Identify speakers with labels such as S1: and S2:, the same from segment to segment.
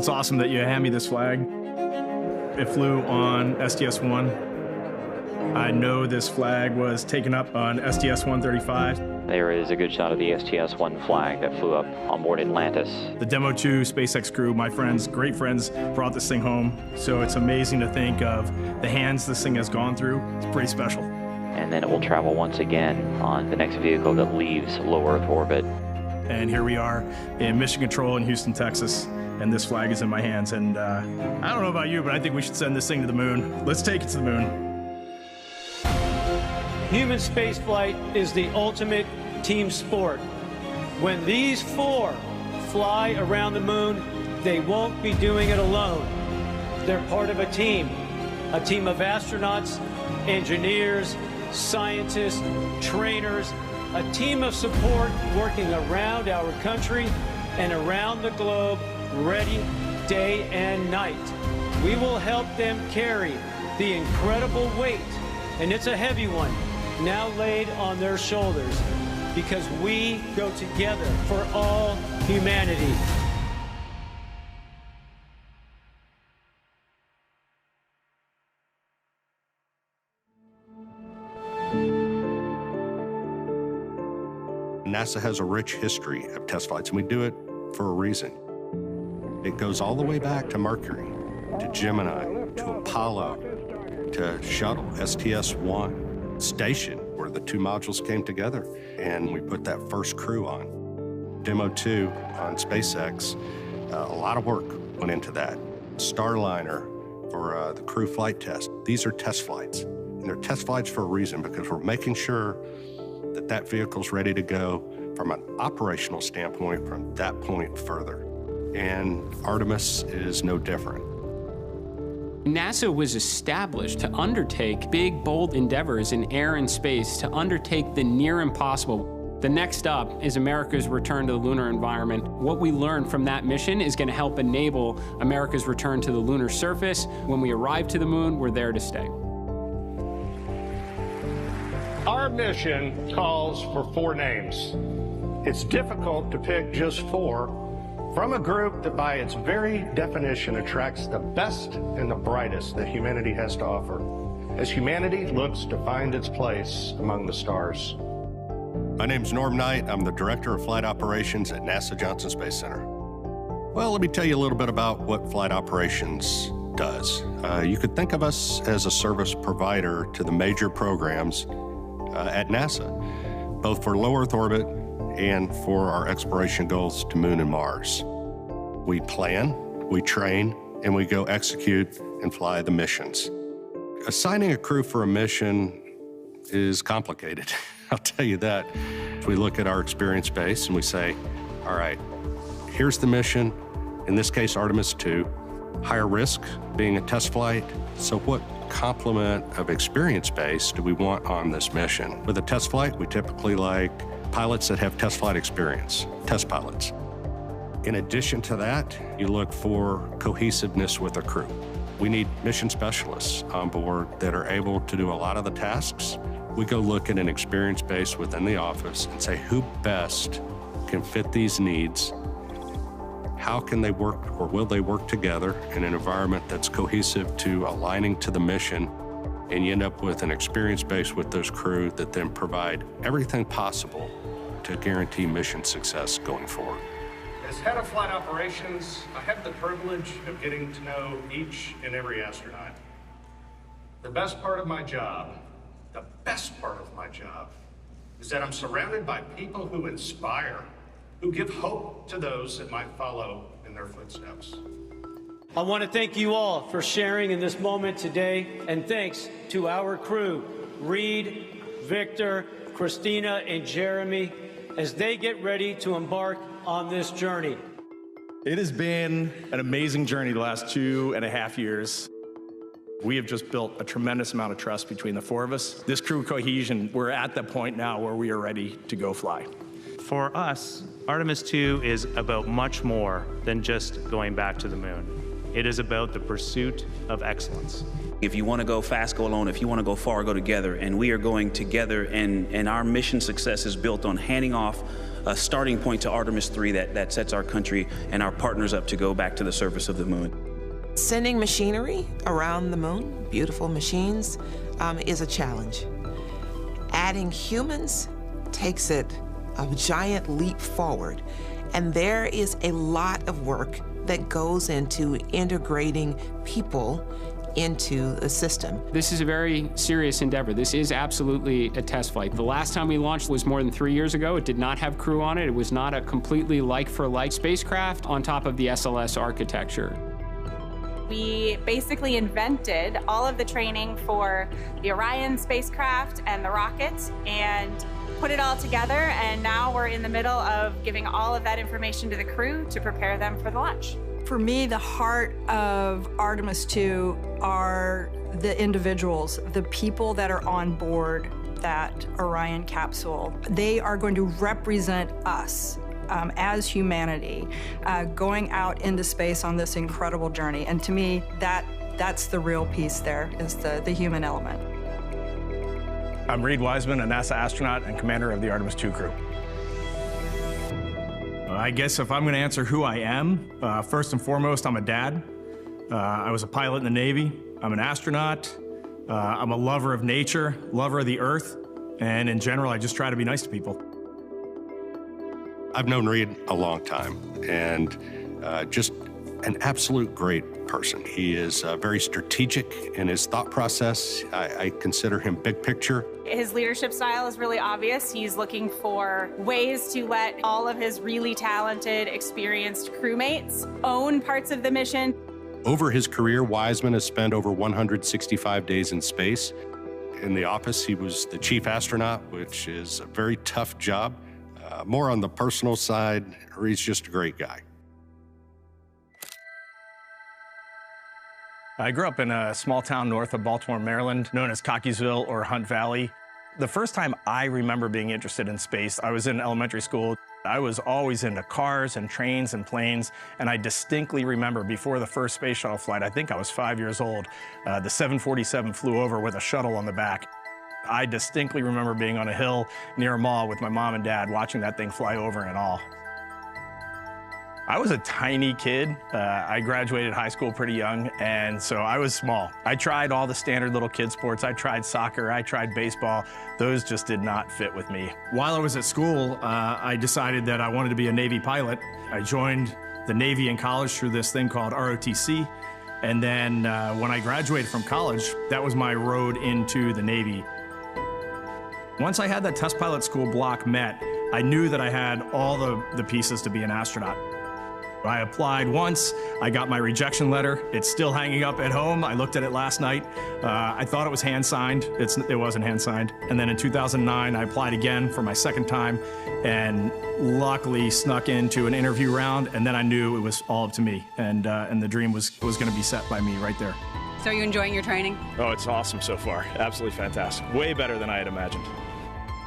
S1: it's awesome that you hand me this flag. It flew on STS-1. I know this flag was taken up on STS-135.
S2: There is a good shot of the STS-1 flag that flew up on board Atlantis.
S1: The Demo 2 SpaceX crew, my friends, great friends, brought this thing home. So it's amazing to think of the hands this thing has gone through. It's pretty special.
S2: And then it will travel once again on the next vehicle that leaves low Earth orbit.
S1: And here we are in Mission Control in Houston, Texas, and this flag is in my hands. And I don't know about you, but I think we should send this thing to the moon. Let's take it to the moon.
S3: Human spaceflight is the ultimate team sport. When these four fly around the moon, they won't be doing it alone. They're part of a team of astronauts, engineers, scientists, trainers, a team of support working around our country and around the globe, ready day and night. We will help them carry the incredible weight, and it's a heavy one, now laid on their shoulders, because we go together for all humanity.
S4: NASA has a rich history of test flights, and we do it for a reason. It goes all the way back to Mercury, to Gemini, to Apollo, to Shuttle, STS-1, Station, where the two modules came together, and we put that first crew on. Demo 2 on SpaceX, a lot of work went into that. Starliner for the crew flight test. These are test flights, and they're test flights for a reason, because we're making sure that that vehicle's ready to go from an operational standpoint from that point further. And Artemis is no different.
S5: NASA was established to undertake big, bold endeavors in air and space, to undertake the near impossible. The next up is America's return to the lunar environment. What we learn from that mission is going to help enable America's return to the lunar surface. When we arrive to the moon, we're there to stay.
S6: Our mission calls for 4 names. It's difficult to pick just 4 from a group that by its very definition attracts the best and the brightest that humanity has to offer, as humanity looks to find its place among the stars.
S4: My name's Norm Knight. I'm the Director of Flight Operations at NASA Johnson Space Center. Well, let me tell you a little bit about what Flight Operations does. You could think of us as a service provider to the major programs at NASA, both for low Earth orbit and for our exploration goals to Moon and Mars. We plan, we train, and we go execute and fly the missions. Assigning a crew for a mission is complicated, I'll tell you that. We look at our experience base and we say, all right, here's the mission, in this case Artemis 2, higher risk, being a test flight, so what complement of experience base do we want on this mission? With a test flight, we typically like pilots that have test flight experience, test pilots. In addition to that, you look for cohesiveness with a crew. We need mission specialists on board that are able to do a lot of the tasks. We go look at an experience base within the office and say, who best can fit these needs? How can they work, or will they work together in an environment that's cohesive to aligning to the mission? And you end up with an experience base with those crew that then provide everything possible to guarantee mission success going forward.
S6: As head of flight operations, I have the privilege of getting to know each and every astronaut. The best part of my job, is that I'm surrounded by people who inspire, who give hope to those that might follow in their footsteps.
S3: I want to thank you all for sharing in this moment today, and thanks to our crew, Reed, Victor, Christina, and Jeremy, as they get ready to embark on this journey.
S1: It has been an amazing journey the last 2.5 years. We have just built a tremendous amount of trust between the 4 of us. This crew cohesion, we're at the point now where we are ready to go fly.
S7: For us, Artemis 2 is about much more than just going back to the moon. It is about the pursuit of excellence.
S8: If you want to go fast, go alone. If you want to go far, go together. And we are going together, and our mission success is built on handing off a starting point to Artemis 3 that sets our country and our partners up to go back to the surface of the moon.
S9: Sending machinery around the moon, beautiful machines, is a challenge. Adding humans takes it a giant leap forward. And there is a lot of work that goes into integrating people into the system.
S5: This is a very serious endeavor. This is absolutely a test flight. The last time we launched was more than 3 years ago. It did not have crew on it. It was not a completely like-for-like spacecraft on top of the SLS architecture.
S10: We basically invented all of the training for the Orion spacecraft and the rocket and put it all together, and now we're in the middle of giving all of that information to the crew to prepare them for the launch.
S11: For me, the heart of Artemis 2 are the individuals, the people that are on board that Orion capsule. They are going to represent us as humanity going out into space on this incredible journey. And to me, that's the real piece there, is the human element.
S1: I'm Reed Wiseman, a NASA astronaut and commander of the Artemis II crew. I guess if I'm going to answer who I am, first and foremost, I'm a dad. I was a pilot in the Navy. I'm an astronaut. I'm a lover of nature, lover of the Earth, and in general, I just try to be nice to people.
S4: I've known Reed a long time, and just an absolute great person. He is very strategic in his thought process. I consider him big picture.
S10: His leadership style is really obvious. He's looking for ways to let all of his really talented, experienced crewmates own parts of the mission.
S4: Over his career, Wiseman has spent over 165 days in space. In the office, he was the chief astronaut, which is a very tough job. More on the personal side, Reed's just a great guy.
S1: I grew up in a small town north of Baltimore, Maryland, known as Cockeysville or Hunt Valley. The first time I remember being interested in space, I was in elementary school. I was always into cars and trains and planes, and I distinctly remember before the first space shuttle flight, I think I was 5 years old, the 747 flew over with a shuttle on the back. I distinctly remember being on a hill near a mall with my mom and dad watching that thing fly over and all. I was a tiny kid. I graduated high school pretty young, and so I was small. I tried all the standard little kid sports. I tried soccer, I tried baseball. Those just did not fit with me. While I was at school, I decided that I wanted to be a Navy pilot. I joined the Navy in college through this thing called ROTC. And then when I graduated from college, that was my road into the Navy. Once I had that test pilot school block met, I knew that I had all the pieces to be an astronaut. I applied once, I got my rejection letter. It's still hanging up at home. I looked at it last night. I thought it was hand-signed. It wasn't hand-signed. And then in 2009, I applied again for my second time and luckily snuck into an interview round, and then I knew it was all up to me, and the dream was gonna be set by me right there.
S10: So are you enjoying your training?
S1: Oh, it's awesome so far. Absolutely fantastic. Way better than I had imagined.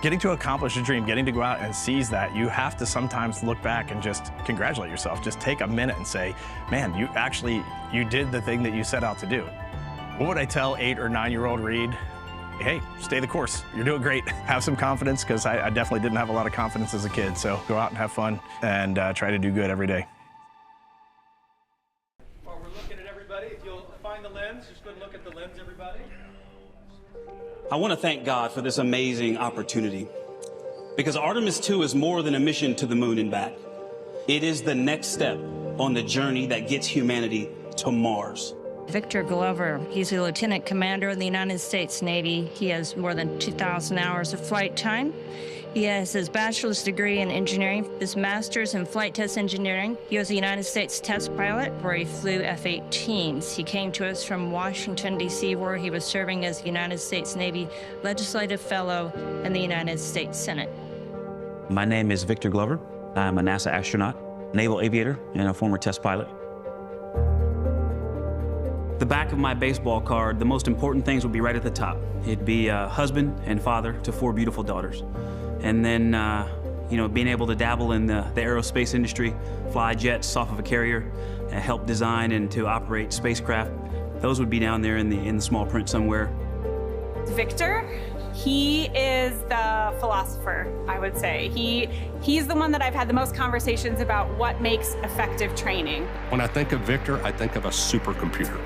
S1: Getting to accomplish a dream, getting to go out and seize that, you have to sometimes look back and just congratulate yourself. Just take a minute and say, man, you did the thing that you set out to do. What would I tell 8 or 9-year-old Reed? Hey, stay the course. You're doing great. Have some confidence, because I definitely didn't have a lot of confidence as a kid. So go out and have fun and try to do good every day.
S3: While we're looking at everybody, if you'll find the lens, just go and look at the lens, everybody.
S8: I want to thank God for this amazing opportunity, because Artemis 2 is more than a mission to the moon and back. It is the next step on the journey that gets humanity to Mars.
S12: Victor Glover, he's a lieutenant commander in the United States Navy. He has more than 2,000 hours of flight time. He has his bachelor's degree in engineering, his master's in flight test engineering. He was a United States test pilot where he flew F-18s. He came to us from Washington, D.C., where he was serving as United States Navy Legislative Fellow in the United States Senate.
S8: My name is Victor Glover. I'm a NASA astronaut, naval aviator, and a former test pilot. The back of my baseball card, the most important things would be right at the top. It'd be a husband and father to 4 beautiful daughters. And then, being able to dabble in the aerospace industry, fly jets off of a carrier, and help design and to operate spacecraft. Those would be down there in the small print somewhere.
S10: Victor, He is the philosopher, I would say. He's the one that I've had the most conversations about what makes effective training.
S4: When I think of Victor, I think of a supercomputer.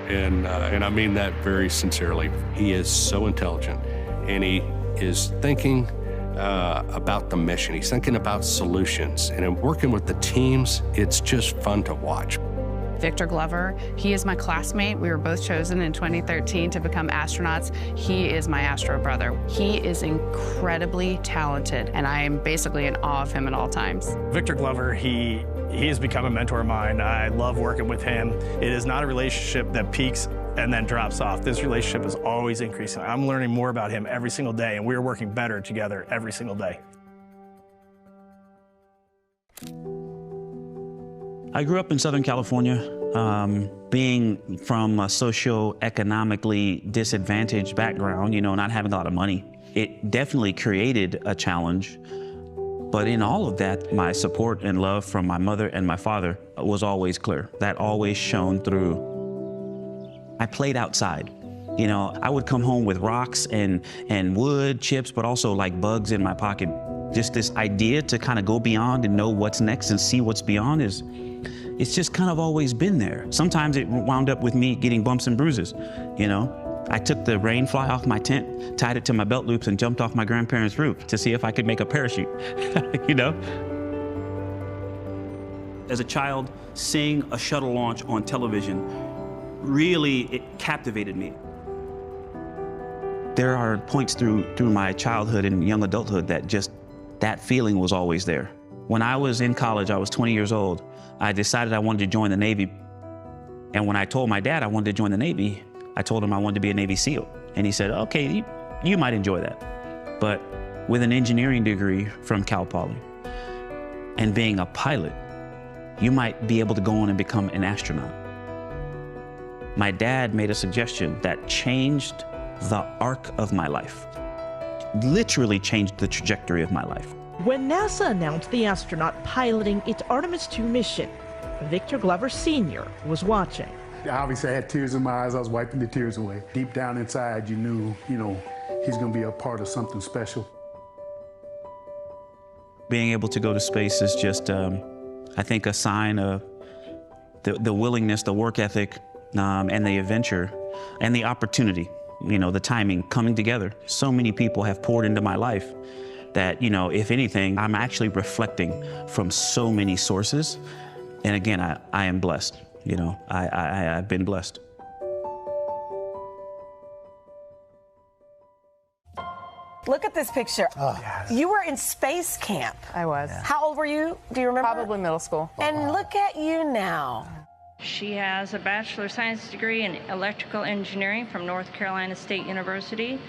S4: And I mean that very sincerely. He is so intelligent, and he is thinking about the mission. He's thinking about solutions. And in working with the teams, it's just fun to watch.
S13: Victor Glover, he is my classmate. We were both chosen in 2013 to become astronauts. He is my astro brother. He is incredibly talented, and I am basically in awe of him at all times.
S1: Victor Glover, he has become a mentor of mine. I love working with him. It is not a relationship that peaks and then drops off. This relationship is always increasing. I'm learning more about him every single day, and we're working better together every single day.
S8: I grew up in Southern California. Being from a socioeconomically disadvantaged background, you know, not having a lot of money, it definitely created a challenge. But in all of that, my support and love from my mother and my father was always clear. That always shone through. I played outside. You know, I would come home with rocks and wood, chips, but also like bugs in my pocket. Just this idea to kind of go beyond and know what's next and see what's beyond it's just kind of always been there. Sometimes it wound up with me getting bumps and bruises, you know. I took the rain fly off my tent, tied it to my belt loops, and jumped off my grandparents' roof to see if I could make a parachute, you know. As a child, seeing a shuttle launch on television, really, it captivated me. There are points through my childhood and young adulthood that feeling was always there. When I was in college, I was 20 years old. I decided I wanted to join the Navy. And when I told my dad I wanted to join the Navy, I told him I wanted to be a Navy SEAL. And he said, okay, you might enjoy that. But with an engineering degree from Cal Poly and being a pilot, you might be able to go on and become an astronaut. My dad made a suggestion that changed the arc of my life, literally changed the trajectory of my life.
S14: When NASA announced the astronaut piloting its Artemis II mission, Victor Glover Sr. was watching.
S15: Obviously, I had tears in my eyes. I was wiping the tears away. Deep down inside, you knew, he's going to be a part of something special.
S8: Being able to go to space is just, I think, a sign of the willingness, the work ethic, and the adventure, and the opportunity, the timing coming together. So many people have poured into my life that, if anything, I'm actually reflecting from so many sources. And again, I am blessed. I've been blessed.
S16: Look at this picture. Oh, yes. You were in space camp.
S17: I was.
S16: Yeah. How old were you? Do you remember?
S17: Probably middle school.
S16: And look at you now.
S12: She has a Bachelor of Science degree in Electrical Engineering from North Carolina State University,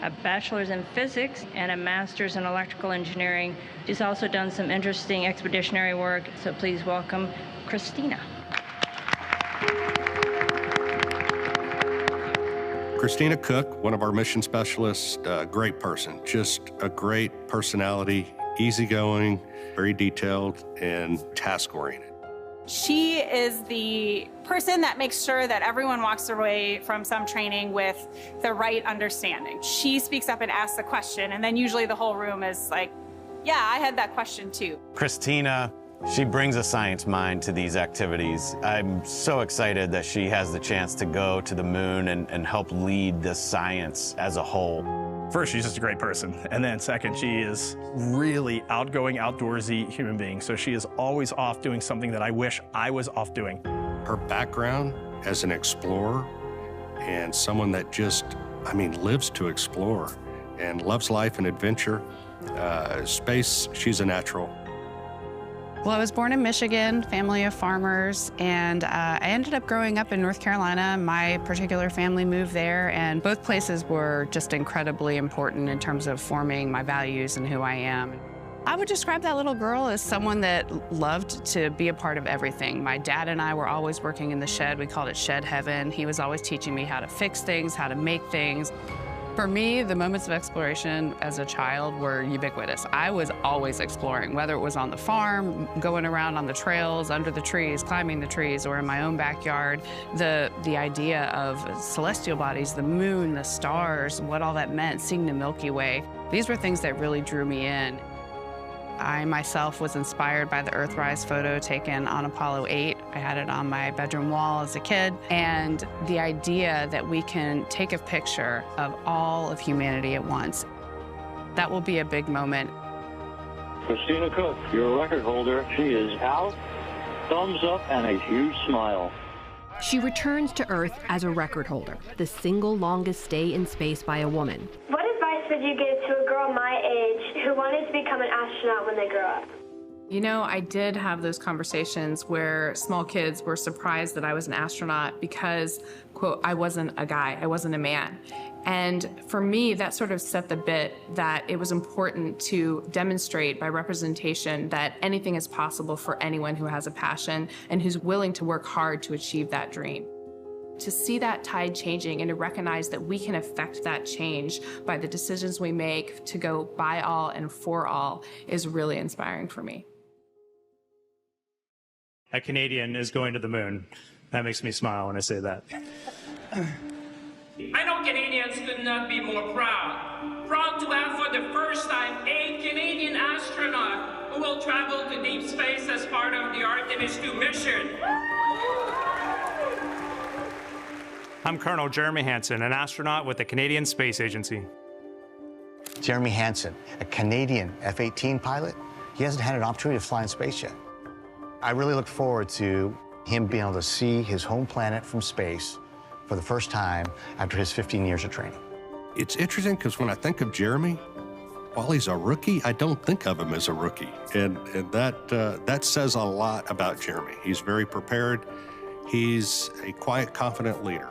S12: a Bachelor's in Physics, and a Master's in Electrical Engineering. She's also done some interesting expeditionary work, so please welcome Christina.
S4: Christina Cook, one of our mission specialists, a great person, just a great personality, easygoing, very detailed, and task-oriented.
S10: She is the person that makes sure that everyone walks away from some training with the right understanding. She speaks up and asks the question, and then usually the whole room is like, yeah, I had that question too.
S18: Christina, she brings a science mind to these activities. I'm so excited that she has the chance to go to the moon and help lead the science as a whole.
S1: First, she's just a great person. And then second, she is really outgoing, outdoorsy human being. So she is always off doing something that I wish I was off doing.
S4: Her background as an explorer and someone that just, lives to explore and loves life and adventure, space, she's a natural.
S13: Well, I was born in Michigan, family of farmers, and I ended up growing up in North Carolina. My particular family moved there, and both places were just incredibly important in terms of forming my values and who I am. I would describe that little girl as someone that loved to be a part of everything. My dad and I were always working in the shed. We called it shed heaven. He was always teaching me how to fix things, how to make things. For me, the moments of exploration as a child were ubiquitous. I was always exploring, whether it was on the farm, going around on the trails, under the trees, climbing the trees, or in my own backyard. The idea of celestial bodies, the moon, the stars, what all that meant, seeing the Milky Way, these were things that really drew me in. I myself was inspired by the Earthrise photo taken on Apollo 8. I had it on my bedroom wall as a kid. And the idea that we can take a picture of all of humanity at once, that will be a big moment.
S17: Christina Cook, your record holder, she is out, thumbs up, and a huge smile.
S19: She returns to Earth as a record holder, the single longest stay in space by a woman.
S20: What advice would you give to a girl my age who wanted to become an astronaut when they grow up?
S21: You know, I did have those conversations where small kids were surprised that I was an astronaut because, quote, I wasn't a guy, I wasn't a man. And for me, that sort of set the bit that it was important to demonstrate by representation that anything is possible for anyone who has a passion and who's willing to work hard to achieve that dream. To see that tide changing and to recognize that we can affect that change by the decisions we make to go by all and for all is really inspiring for me.
S7: A Canadian is going to the moon. That makes me smile when I say that.
S22: I know Canadians could not be more proud. Proud to have for the first time a Canadian astronaut who will travel to deep space as part of the Artemis II mission.
S7: I'm Colonel Jeremy Hansen, an astronaut with the Canadian Space Agency.
S23: Jeremy Hansen, a Canadian F-18 pilot. He hasn't had an opportunity to fly in space yet. I really look forward to him being able to see his home planet from space for the first time after his 15 years of training.
S4: It's interesting because when I think of Jeremy, while he's a rookie, I don't think of him as a rookie. And that says a lot about Jeremy. He's very prepared. He's a quiet, confident leader.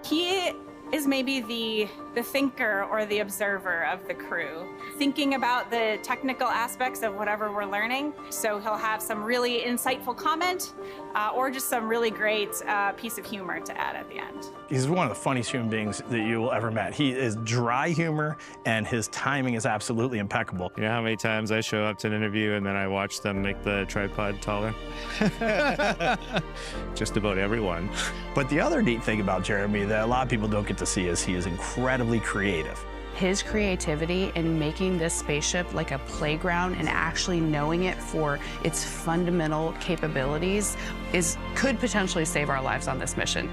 S10: He is maybe the thinker or the observer of the crew, thinking about the technical aspects of whatever we're learning. So he'll have some really insightful comment or just some really great piece of humor to add at the end.
S1: He's one of the funniest human beings that you will ever met. He is dry humor, and his timing is absolutely impeccable.
S7: You know how many times I show up to an interview and then I watch them make the tripod taller? Just about everyone.
S1: But the other neat thing about Jeremy that a lot of people don't get to see is he is incredibly creative.
S13: His creativity in making this spaceship like a playground and actually knowing it for its fundamental capabilities could potentially save our lives on this mission.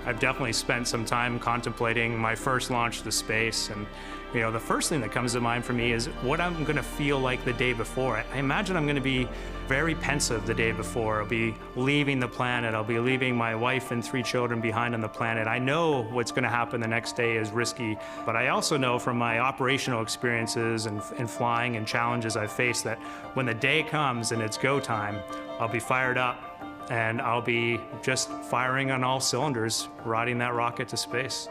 S7: I've definitely spent some time contemplating my first launch to space, and you know, the first thing that comes to mind for me is what I'm going to feel like the day before. I imagine I'm going to be very pensive the day before. I'll be leaving the planet. I'll be leaving my wife and 3 children behind on the planet. I know what's going to happen the next day is risky, but I also know from my operational experiences and flying and challenges I've faced that when the day comes and it's go time, I'll be fired up. And I'll be just firing on all cylinders, riding that rocket to space.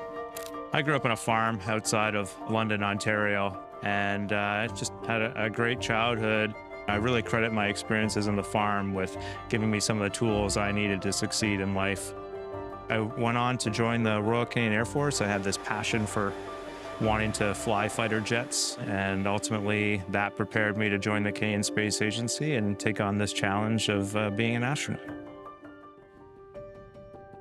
S7: I grew up on a farm outside of London, Ontario, and just had a great childhood. I really credit my experiences on the farm with giving me some of the tools I needed to succeed in life. I went on to join the Royal Canadian Air Force. I had this passion for wanting to fly fighter jets, and ultimately that prepared me to join the Canadian Space Agency and take on this challenge of being an astronaut.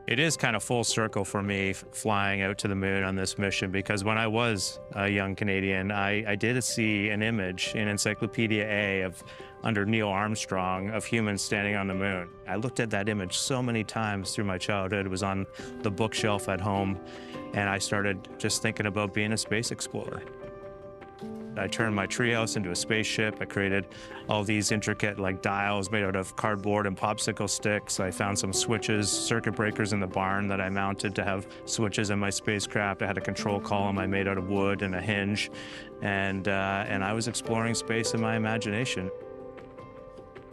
S7: It is kind of full circle for me flying out to the moon on this mission, because when I was a young Canadian, I did see an image in Encyclopedia A under Neil Armstrong of humans standing on the moon. I looked at that image so many times through my childhood. It was on the bookshelf at home, and I started just thinking about being a space explorer. I turned my treehouse into a spaceship. I created all these intricate dials made out of cardboard and popsicle sticks. I found some switches, circuit breakers in the barn that I mounted to have switches in my spacecraft. I had a control column I made out of wood and a hinge. And I was exploring space in my imagination.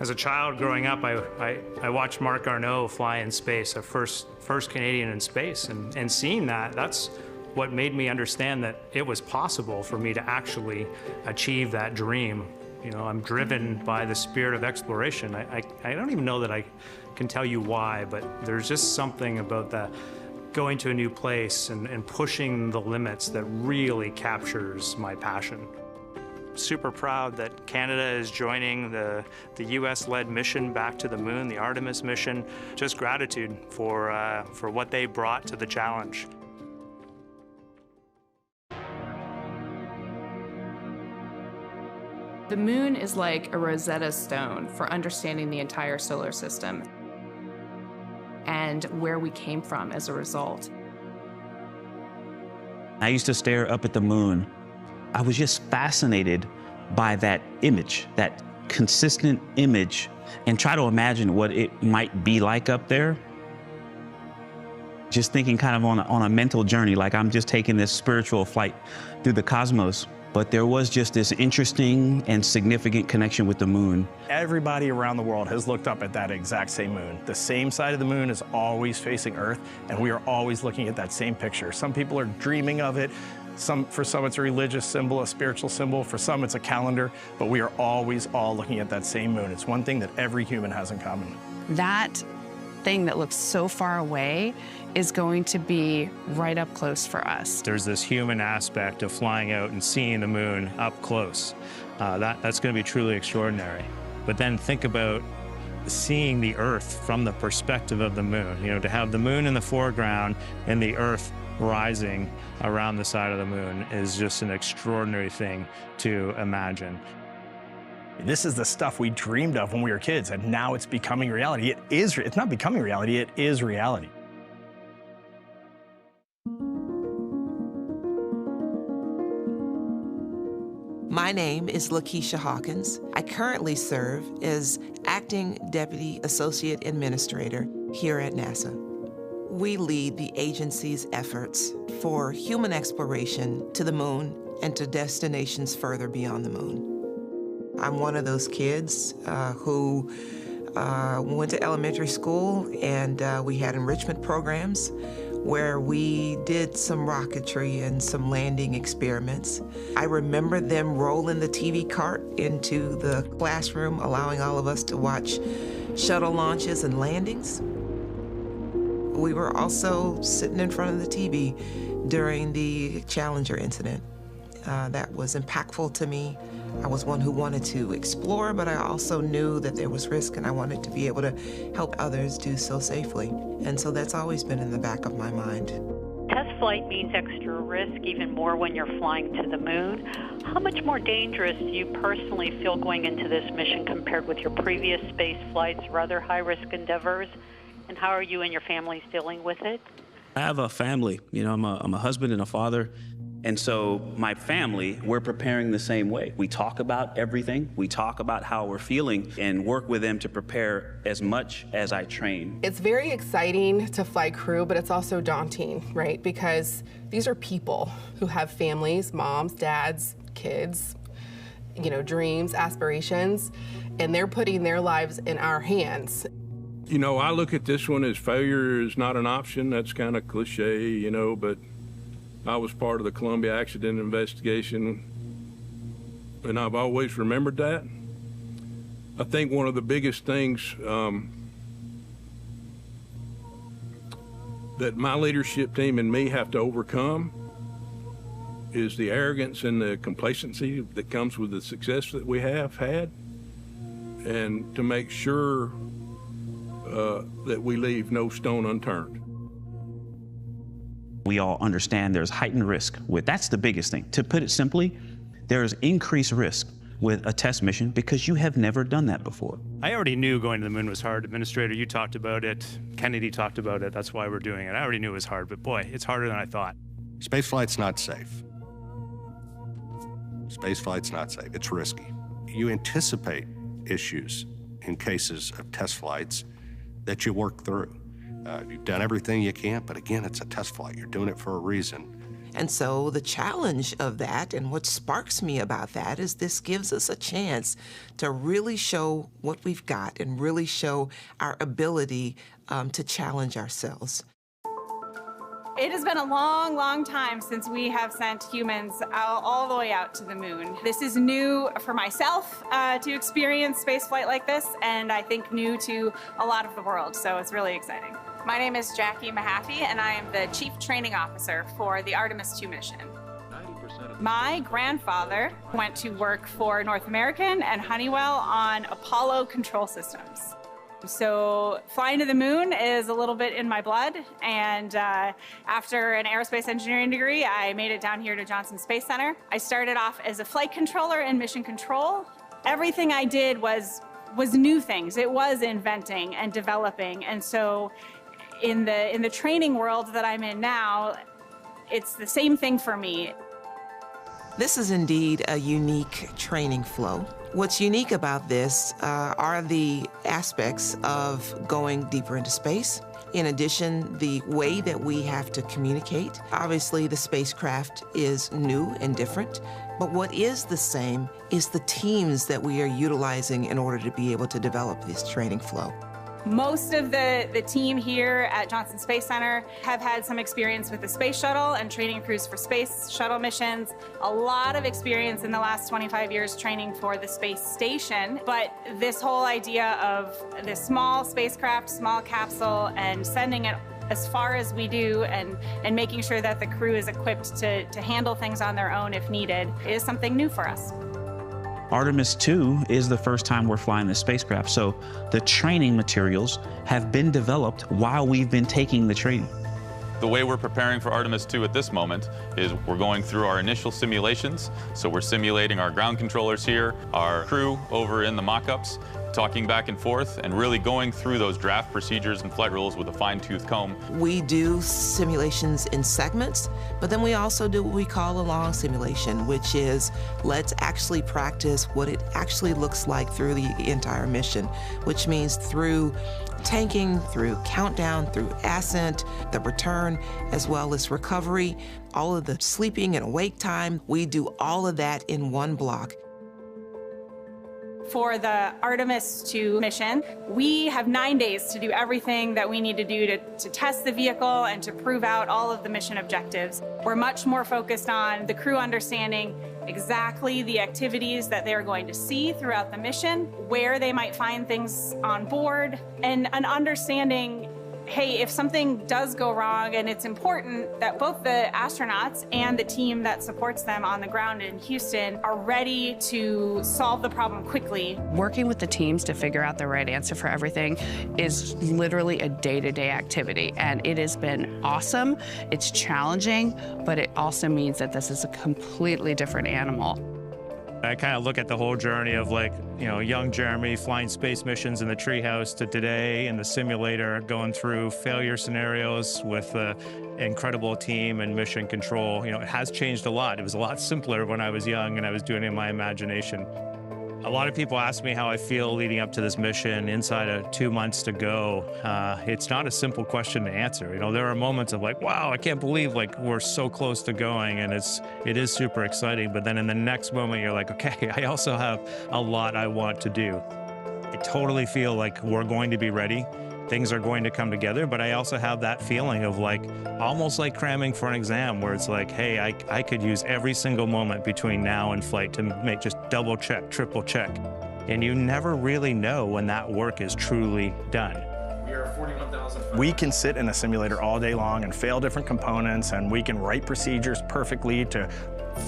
S7: As a child growing up, I watched Marc Garneau fly in space, a first Canadian in space. And seeing that's what made me understand that it was possible for me to actually achieve that dream. You know, I'm driven by the spirit of exploration. I don't even know that I can tell you why, but there's just something about going to a new place and pushing the limits that really captures my passion. Super proud that Canada is joining the US-led mission back to the moon, the Artemis mission. Just gratitude for what they brought to the challenge.
S21: The moon is like a Rosetta Stone for understanding the entire solar system and where we came from as a result.
S8: I used to stare up at the moon. I was just fascinated by that image, that consistent image, and try to imagine what it might be like up there. Just thinking kind of on a mental journey, like I'm just taking this spiritual flight through the cosmos. But there was just this interesting and significant connection with the moon.
S1: Everybody around the world has looked up at that exact same moon. The same side of the moon is always facing Earth, and we are always looking at that same picture. Some people are dreaming of it. For some, it's a religious symbol, a spiritual symbol. For some, it's a calendar. But we are always all looking at that same moon. It's one thing that every human has in common.
S13: That thing that looks so far away is going to be right up close for us.
S7: There's this human aspect of flying out and seeing the moon up close. That's going to be truly extraordinary. But then think about seeing the Earth from the perspective of the moon. You know, to have the moon in the foreground and the Earth rising around the side of the moon is just an extraordinary thing to imagine.
S1: This is the stuff we dreamed of when we were kids, and now it's becoming reality. It's not becoming reality, it is reality.
S2: My name is Lakeisha Hawkins. I currently serve as Acting Deputy Associate Administrator here at NASA. We lead the agency's efforts for human exploration to the moon and to destinations further beyond the moon. I'm one of those kids who went to elementary school, and we had enrichment programs where we did some rocketry and some landing experiments. I remember them rolling the TV cart into the classroom, allowing all of us to watch shuttle launches and landings. We were also sitting in front of the TV during the Challenger incident. That was impactful to me. I was one who wanted to explore, but I also knew that there was risk, and I wanted to be able to help others do so safely. And so that's always been in the back of my mind.
S6: Test flight means extra risk, even more when you're flying to the moon. How much more dangerous do you personally feel going into this mission compared with your previous space flights or other high-risk endeavors? And how are you and your families dealing with it?
S8: I have a family. You know, I'm a husband and a father. And so my family, we're preparing the same way. We talk about everything. We talk about how we're feeling and work with them to prepare as much as I train.
S9: It's very exciting to fly crew, but it's also daunting, right? Because these are people who have families, moms, dads, kids, you know, dreams, aspirations, and they're putting their lives in our hands.
S24: You know, I look at this one as failure is not an option. That's kind of cliche, you know, but I was part of the Columbia accident investigation, and I've always remembered that. I think one of the biggest things that my leadership team and me have to overcome is the arrogance and the complacency that comes with the success that we have had, and to make sure that we leave no stone unturned.
S8: We all understand there's heightened risk with, that's the biggest thing. To put it simply, there's increased risk with a test mission because you have never done that before.
S7: I already knew going to the moon was hard. Administrator, you talked about it. Kennedy talked about it. That's why we're doing it. I already knew it was hard, but boy, it's harder than I thought.
S4: Spaceflight's not safe. Spaceflight's not safe. It's risky. You anticipate issues in cases of test flights that you work through. You've done everything you can, but again, it's a test flight. You're doing it for a reason.
S2: And so the challenge of that, and what sparks me about that, is this gives us a chance to really show what we've got and really show our ability to challenge ourselves.
S10: It has been a long, long time since we have sent humans all the way out to the moon. This is new for myself to experience spaceflight like this, and I think new to a lot of the world, so it's really exciting. My name is Jackie Mahaffey, and I am the Chief Training Officer for the Artemis II mission. My grandfather went to work for North American and Honeywell on Apollo control systems. So flying to the moon is a little bit in my blood, and after an aerospace engineering degree, I made it down here to Johnson Space Center. I started off as a flight controller in mission control. Everything I did was new things. It was inventing and developing, and so in the training world that I'm in now, it's the same thing for me.
S2: This is indeed a unique training flow. What's unique about this are the aspects of going deeper into space. In addition, the way that we have to communicate. Obviously, the spacecraft is new and different, but what is the same is the teams that we are utilizing in order to be able to develop this training flow.
S10: Most of the team here at Johnson Space Center have had some experience with the space shuttle and training crews for space shuttle missions. A lot of experience in the last 25 years training for the space station. But this whole idea of this small spacecraft, small capsule, and sending it as far as we do and making sure that the crew is equipped to handle things on their own if needed is something new for us.
S3: Artemis II is the first time we're flying this spacecraft, so the training materials have been developed while we've been taking the training.
S5: The way we're preparing for Artemis II at this moment is we're going through our initial simulations. So we're simulating our ground controllers here, our crew over in the mock-ups, talking back and forth, and really going through those draft procedures and flight rules with a fine-tooth comb.
S2: We do simulations in segments, but then we also do what we call a long simulation, which is let's actually practice what it actually looks like through the entire mission, which means through tanking, through countdown, through ascent, the return, as well as recovery, all of the sleeping and awake time. We do all of that in one block.
S10: For the Artemis II mission, we have 9 days to do everything that we need to do to test the vehicle and to prove out all of the mission objectives. We're much more focused on the crew understanding exactly the activities that they're going to see throughout the mission, where they might find things on board, and an understanding, hey, if something does go wrong, and it's important that both the astronauts and the team that supports them on the ground in Houston are ready to solve the problem quickly.
S13: Working with the teams to figure out the right answer for everything is literally a day-to-day activity, and it has been awesome. It's challenging, but it also means that this is a completely different animal.
S7: I kind of look at the whole journey of young Jeremy flying space missions in the treehouse to today in the simulator, going through failure scenarios with an incredible team and mission control. It has changed a lot. It was a lot simpler when I was young and I was doing it in my imagination. A lot of people ask me how I feel leading up to this mission inside of 2 months to go. It's not a simple question to answer. There are moments of wow, I can't believe we're so close to going, and it is super exciting. But then in the next moment, you're like, okay, I also have a lot I want to do. I totally feel like we're going to be ready. Things are going to come together, but I also have that feeling of almost like cramming for an exam where it's hey, I could use every single moment between now and flight to make just double check, triple check. And you never really know when that work is truly done.
S1: We can sit in a simulator all day long and fail different components, and we can write procedures perfectly to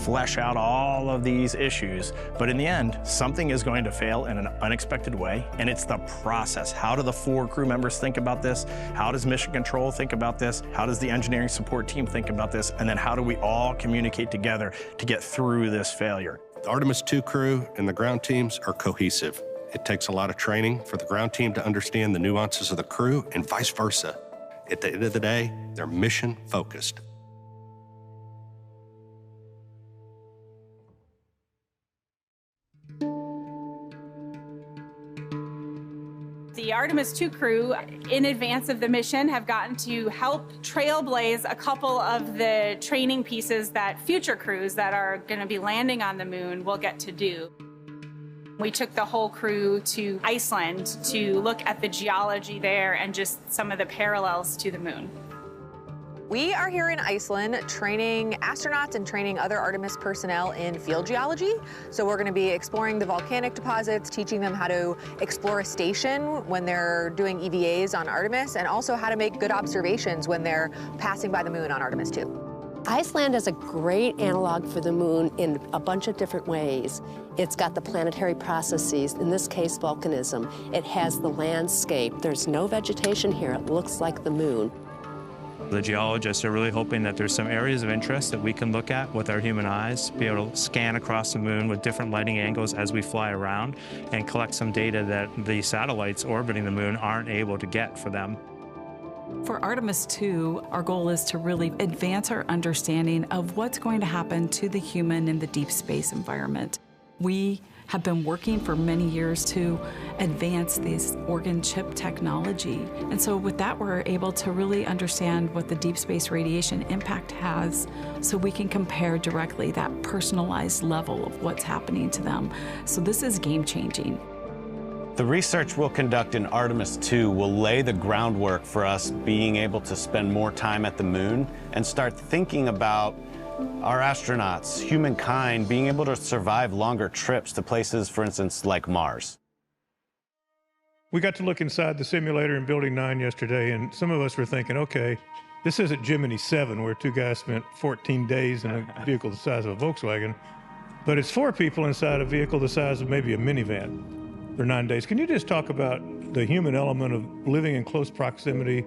S1: flesh out all of these issues. But in the end, something is going to fail in an unexpected way, and it's the process. How do the 4 crew members think about this? How does Mission Control think about this? How does the engineering support team think about this? And then how do we all communicate together to get through this failure?
S4: The Artemis II crew and the ground teams are cohesive. It takes a lot of training for the ground team to understand the nuances of the crew and vice versa. At the end of the day, they're mission focused.
S10: The Artemis II crew, in advance of the mission, have gotten to help trailblaze a couple of the training pieces that future crews that are going to be landing on the moon will get to do. We took the whole crew to Iceland to look at the geology there and just some of the parallels to the moon.
S11: We are here in Iceland training astronauts and training other Artemis personnel in field geology. So we're going to be exploring the volcanic deposits, teaching them how to explore a station when they're doing EVAs on Artemis, and also how to make good observations when they're passing by the moon on Artemis 2.
S14: Iceland is a great analog for the moon in a bunch of different ways. It's got the planetary processes, in this case volcanism. It has the landscape. There's no vegetation here. It looks like the moon.
S15: The geologists are really hoping that there's some areas of interest that we can look at with our human eyes, be able to scan across the moon with different lighting angles as we fly around and collect some data that the satellites orbiting the moon aren't able to get for them.
S16: For Artemis 2, our goal is to really advance our understanding of what's going to happen to the human in the deep space environment. We have been working for many years to advance this organ chip technology. And so with that, we're able to really understand what the deep space radiation impact has so we can compare directly that personalized level of what's happening to them. So this is game-changing.
S18: The research we'll conduct in Artemis 2 will lay the groundwork for us being able to spend more time at the moon and start thinking about our astronauts, humankind, being able to survive longer trips to places, for instance, like Mars.
S25: We got to look inside the simulator in Building 9 yesterday, and some of us were thinking, okay, this isn't Gemini 7, where 2 guys spent 14 days in a vehicle the size of a Volkswagen, but it's 4 people inside a vehicle the size of maybe a minivan for 9 days. Can you just talk about the human element of living in close proximity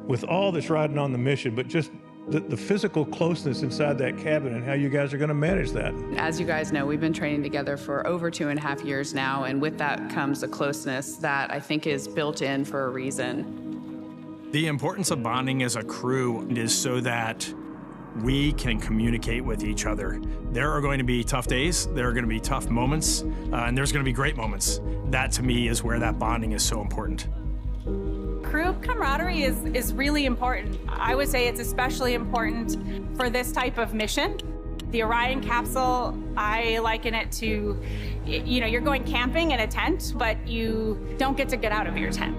S25: with all that's riding on the mission, but just the physical closeness inside that cabin and how you guys are going to manage that?
S13: As you guys know, we've been training together for over 2.5 years now, and with that comes a closeness that I think is built in for a reason.
S1: The importance of bonding as a crew is so that we can communicate with each other. There are going to be tough days, there are going to be tough moments, and there's going to be great moments. That, to me, is where that bonding is so important.
S10: Crew camaraderie is really important. I would say it's especially important for this type of mission. The Orion capsule, I liken it to, you're going camping in a tent, but you don't get to get out of your tent.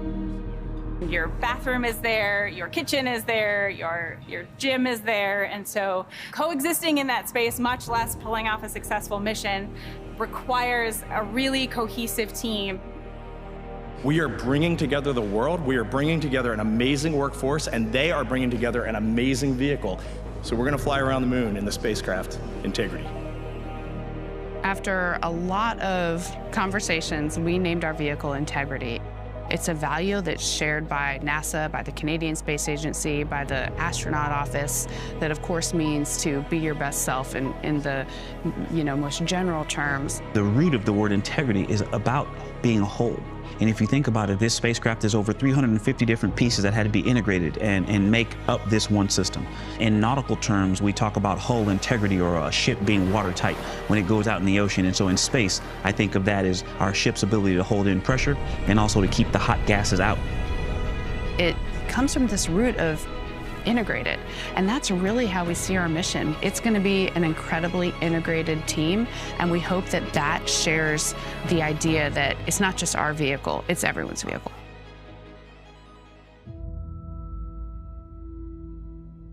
S10: Your bathroom is there, your kitchen is there, your gym is there, and so coexisting in that space, much less pulling off a successful mission, requires a really cohesive team.
S1: We are bringing together the world, we are bringing together an amazing workforce, and they are bringing together an amazing vehicle. So we're going to fly around the moon in the spacecraft Integrity.
S13: After a lot of conversations, we named our vehicle Integrity. It's a value that's shared by NASA, by the Canadian Space Agency, by the astronaut office, that of course means to be your best self in the most general terms.
S3: The root of the word integrity is about being whole. And if you think about it, this spacecraft is over 350 different pieces that had to be integrated and make up this one system. In nautical terms, we talk about hull integrity or a ship being watertight when it goes out in the ocean. And so in space, I think of that as our ship's ability to hold in pressure and also to keep the hot gases out.
S13: It comes from this root of integrated, and that's really how we see our mission. It's going to be an incredibly integrated team, and we hope that that shares the idea that it's not just our vehicle, it's everyone's vehicle.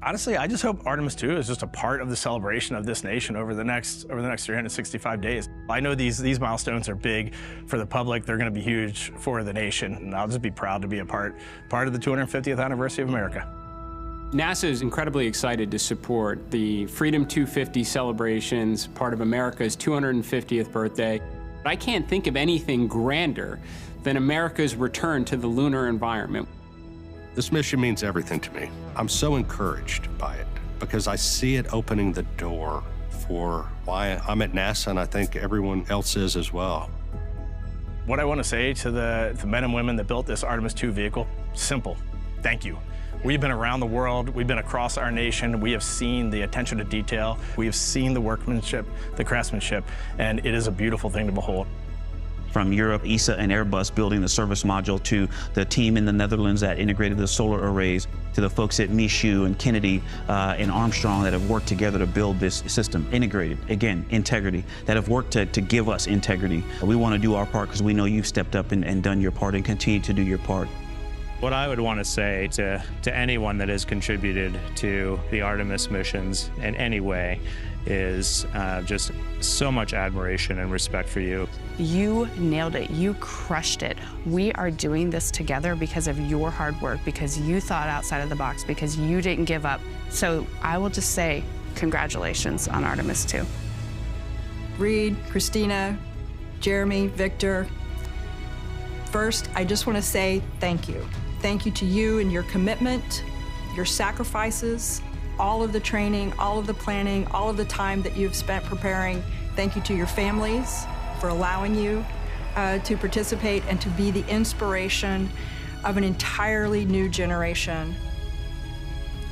S1: Honestly, I just hope Artemis 2 is just a part of the celebration of this nation over the next 365 days. I know these milestones are big for the public. They're going to be huge for the nation, and I'll just be proud to be a part of the 250th anniversary of America.
S26: NASA is incredibly excited to support the Freedom 250 celebrations, part of America's 250th birthday. I can't think of anything grander than America's return to the lunar environment.
S4: This mission means everything to me. I'm so encouraged by it because I see it opening the door for why I'm at NASA, and I think everyone else is as well.
S1: What I want to say to the men and women that built this Artemis 2 vehicle, simple, thank you. We've been around the world, we've been across our nation, we have seen the attention to detail, we have seen the workmanship, the craftsmanship, and it is a beautiful thing to behold.
S3: From Europe, ESA and Airbus building the service module, to the team in the Netherlands that integrated the solar arrays, to the folks at Michoud and Kennedy and Armstrong that have worked together to build this system. Integrated, again, integrity, that have worked to give us integrity. We want to do our part because we know you've stepped up and done your part and continue to do your part.
S15: What I would want to say to anyone that has contributed to the Artemis missions in any way is just so much admiration and respect for you.
S13: You nailed it. You crushed it. We are doing this together because of your hard work, because you thought outside of the box, because you didn't give up. So I will just say congratulations on Artemis 2.
S12: Reed, Christina, Jeremy, Victor. First, I just want to say thank you. Thank you to you and your commitment, your sacrifices, all of the training, all of the planning, all of the time that you've spent preparing. Thank you to your families for allowing you to participate and to be the inspiration of an entirely new generation.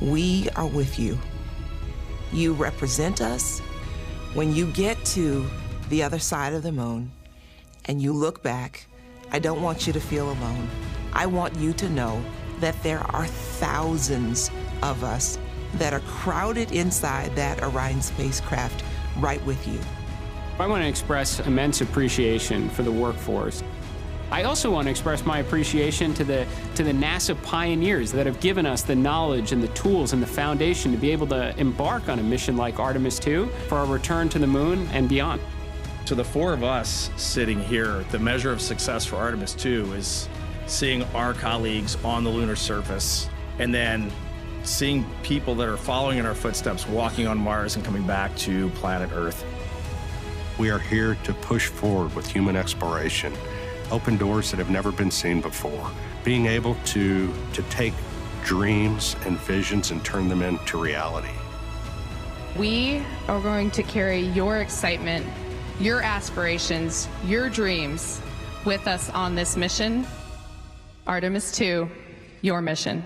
S2: We are with you. You represent us. When you get to the other side of the moon and you look back, I don't want you to feel alone. I want you to know that there are thousands of us that are crowded inside that Orion spacecraft right with you.
S26: I want to express immense appreciation for the workforce. I also want to express my appreciation to the NASA pioneers that have given us the knowledge and the tools and the foundation to be able to embark on a mission like Artemis 2 for our return to the moon and beyond.
S1: To the four of us sitting here, the measure of success for Artemis 2 is seeing our colleagues on the lunar surface and then seeing people that are following in our footsteps, walking on Mars and coming back to planet Earth.
S4: We are here to push forward with human exploration, open doors that have never been seen before, being able to take dreams and visions and turn them into reality.
S17: We are going to carry your excitement, your aspirations, your dreams with us on this mission. Artemis 2, your mission.